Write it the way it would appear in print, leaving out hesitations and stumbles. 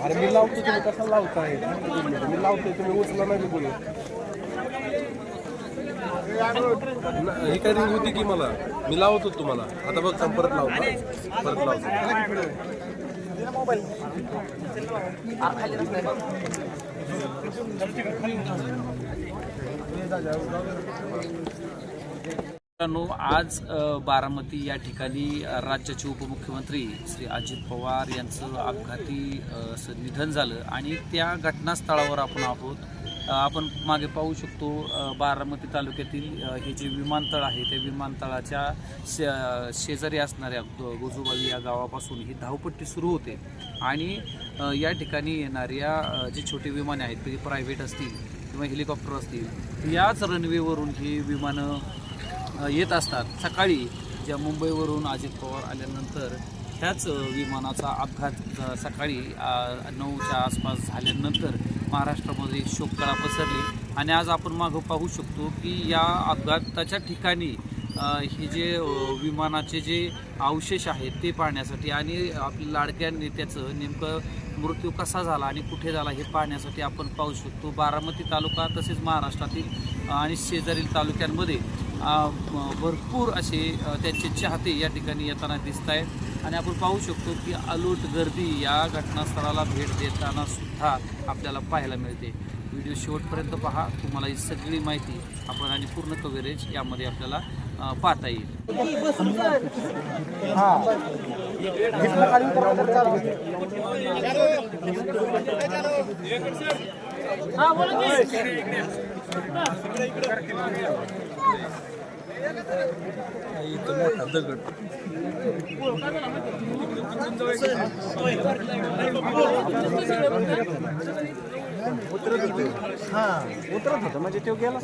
अरे मी लावतो, तुम्ही कसं लावताय? मी लावतोय, तुम्ही उचला नाही बोलू. ही काय रिंग होती की मला, मी लावतो तुम्हाला. आता बघ परत लावतो, परत लावतो. आज बारामती या ठिकाणी राज्याचे उपमुख्यमंत्री श्री अजित पवार यांचं अपघाती निधन झालं आणि त्या घटनास्थळावर आपण आहोत. आपण मागे पाहू शकतो बारामती तालुक्यातील हे जे विमानतळ आहे त्या विमानतळाच्या शेजारी असणाऱ्या गोजूबाई या गावापासून ही धावपट्टी सुरू होते आणि या ठिकाणी येणाऱ्या जे छोटे विमाने आहेत ते प्रायव्हेट असतील किंवा हेलिकॉप्टर असतील याच रनवेवरून ही विमानं येत असतात. सकाळी ज्या मुंबईवरून अजित पवार आल्यानंतर ह्याच विमानाचा अपघात सकाळी 9च्या आसपास झाल्यानंतर महाराष्ट्रामध्ये शोककळा पसरली आणि आज आपण मागं पाहू शकतो की या अपघाताच्या ठिकाणी हे जे विमानाचे जे अवशेष आहेत ते पाहण्यासाठी आणि आपल्या लाडक्या नेत्याचं नेमकं मृत्यू कसा झाला आणि कुठे झाला हे पाहण्यासाठी आपण पाहू शकतो. बारामती तालुका तसेच महाराष्ट्रातील आणि शेजारील तालुक्यांमध्ये भरपूर असे त्यांचे चाहते या ठिकाणी येताना दिसत आहेत आणि आपण पाहू शकतो की अलोट गर्दी या घटनास्थळाला भेट देताना सुद्धा आपल्याला पाहायला मिळते. व्हिडिओ शेवटपर्यंत पहा, तुम्हाला ही सगळी माहिती आपण आणि पूर्ण कव्हरेज यामध्ये आपल्याला पाहता येईल. उतरत होतं म्हणजे तो गेला.